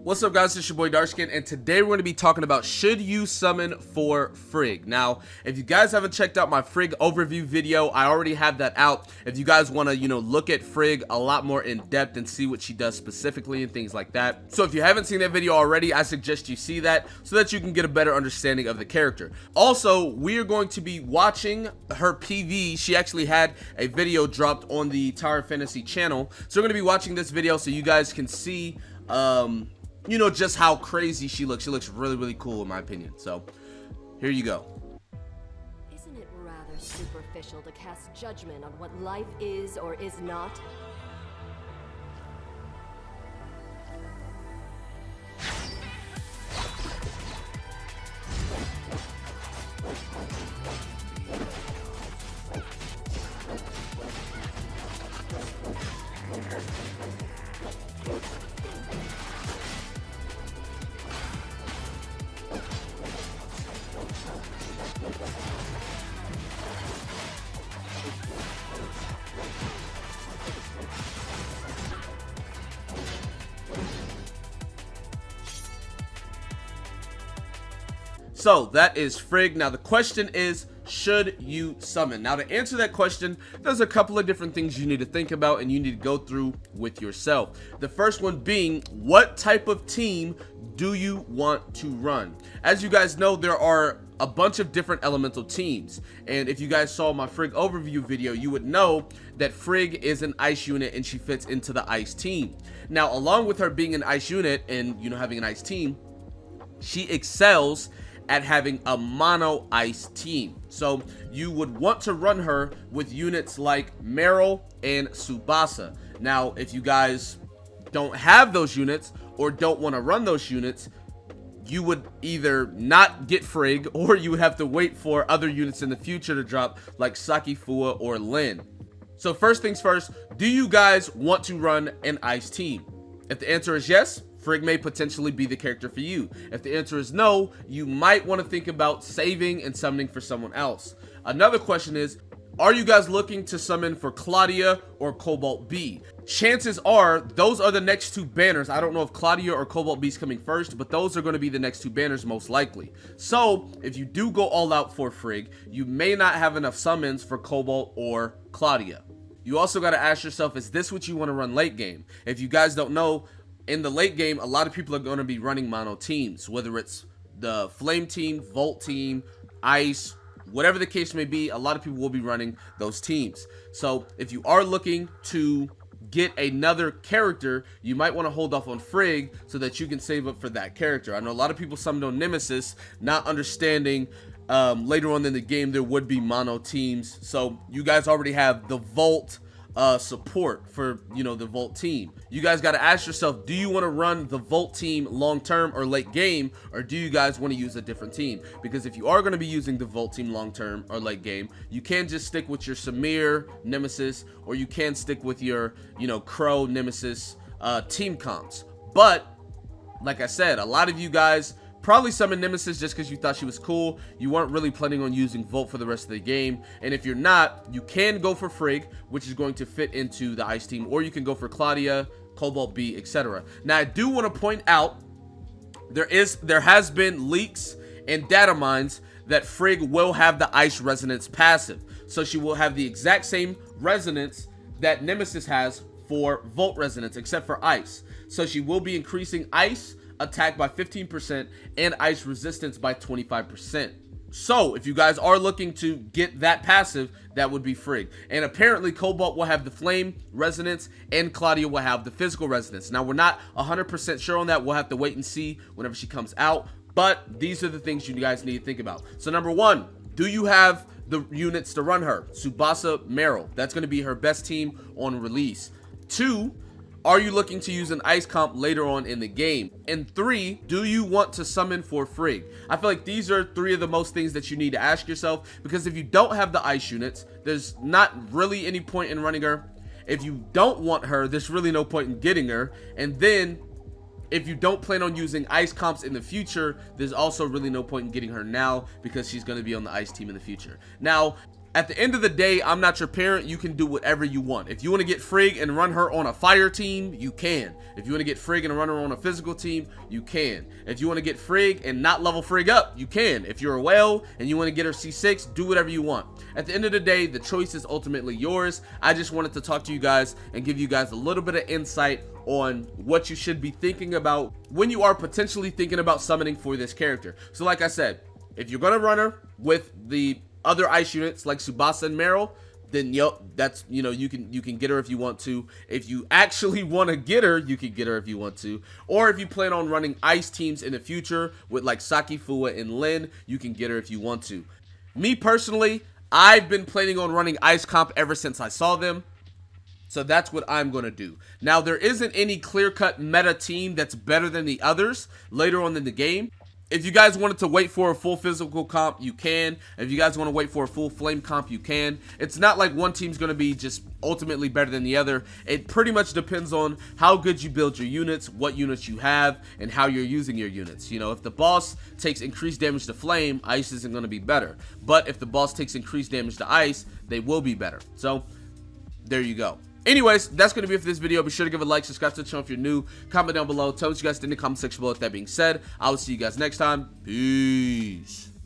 What's up guys, it's your boy Darkskin, and today we're going to be talking about should you summon for Frigg. Now, if you guys haven't checked out my Frigg overview video, I already have that out. If you guys want to, look at Frigg a lot more in depth and see what she does specifically and things like that. So if you haven't seen that video already, I suggest you see that so that you can get a better understanding of the character. Also, we are going to be watching her PV. She actually had a video dropped on the Tower Fantasy channel. So we're going to be watching this video so you guys can see just how crazy she looks. She looks really, really cool in my opinion. So here you go. Isn't it rather superficial to cast judgment on what life is or is not? So that is Frigg. Now the question is, should you summon? Now to answer that question, there's a couple of different things you need to think about and you need to go through with yourself. The first one being, what type of team do you want to run? As you guys know, there are a bunch of different elemental teams, and if you guys saw my Frigg overview video, you would know that Frigg is an ice unit and she fits into the ice team. Now along with her being an ice unit and having an ice team, she excels at having a mono ice team. So you would want to run her with units like Meryl and Tsubasa. Now if you guys don't have those units or don't want to run those units, you would either not get Frigg, or you would have to wait for other units in the future to drop, like Sakifua or Lin. So first things first, do you guys want to run an ice team? If the answer is yes, Frigg may potentially be the character for you. If the answer is no, you might want to think about saving and summoning for someone else. Another question is, are you guys looking to summon for Claudia or Cobalt B? Chances are those are the next two banners. I don't know if Claudia or Cobalt B is coming first, but those are going to be the next two banners most likely. So if you do go all out for Frigg, you may not have enough summons for Cobalt or Claudia. You also got to ask yourself, is this what you want to run late game? If you guys don't know, in the late game, a lot of people are going to be running mono teams, whether it's the Flame team, Volt team, Ice, whatever the case may be. A lot of people will be running those teams. So if you are looking to get another character, you might want to hold off on Frigg so that you can save up for that character. I know a lot of people summoned on Nemesis, not understanding later on in the game there would be mono teams. So you guys already have the Volt support for the Volt team. You guys got to ask yourself, do you want to run the Volt team long term or late game, or do you guys want to use a different team? Because if you are going to be using the Volt team long term or late game, you can just stick with your Samir Nemesis, or you can stick with your Crow Nemesis team comps. But like I said, a lot of you guys probably summoned Nemesis just because you thought she was cool. You weren't really planning on using Volt for the rest of the game. And if you're not, you can go for Frigg, which is going to fit into the ice team, or you can go for Claudia, Cobalt B, etc. Now I do want to point out, there has been leaks and data mines that Frigg will have the ice resonance passive. So she will have the exact same resonance that Nemesis has for Volt resonance, except for ice. So she will be increasing ice attack by 15% and ice resistance by 25%. So if you guys are looking to get that passive, that would be Frigg. And apparently Cobalt will have the flame resonance and Claudia will have the physical resonance. Now we're not 100% sure on that. We'll have to wait and see whenever she comes out, but these are the things you guys need to think about. So number one, do you have the units to run her? Tsubasa, Meryl, that's going to be her best team on release. 2, are you looking to use an ice comp later on in the game? And 3, do you want to summon for Frigg? I feel like these are 3 of the most things that you need to ask yourself, because if you don't have the ice units, there's not really any point in running her. If you don't want her, there's really no point in getting her. And then if you don't plan on using ice comps in the future, there's also really no point in getting her now, because she's going to be on the ice team in the future. Now, At the end of the day, I'm not your parent. You can do whatever you want. If you want to get Frigg and run her on a fire team, you can. If you want to get Frigg and run her on a physical team, you can. If you want to get Frigg and not level Frigg up, you can. If you're a whale and you want to get her C6, do whatever you want. At the end of the day, the choice is ultimately yours. I just wanted to talk to you guys and give you guys a little bit of insight on what you should be thinking about when you are potentially thinking about summoning for this character. So like I said, if you're gonna run her with the other ice units like Tsubasa and Meryl, then that's, you know, you can get her if you want to. If you actually want to get her, you can get her if you want to. Or if you plan on running ice teams in the future with like Saki, Fua, and Lin, you can get her if you want to. Me personally, I've been planning on running ice comp ever since I saw them. So that's what I'm going to do. Now, there isn't any clear-cut meta team that's better than the others later on in the game. If you guys wanted to wait for a full physical comp, you can. If you guys want to wait for a full flame comp, you can. It's not like one team's going to be just ultimately better than the other. It pretty much depends on how good you build your units, what units you have, and how you're using your units. You know, if the boss takes increased damage to flame, ice isn't going to be better. But if the boss takes increased damage to ice, they will be better. So, there you go. Anyways, that's going to be it for this video. Be sure to give a like, subscribe to the channel if you're new, comment down below, tell me what you guys think in the comment section below. With that being said, I will see you guys next time. Peace.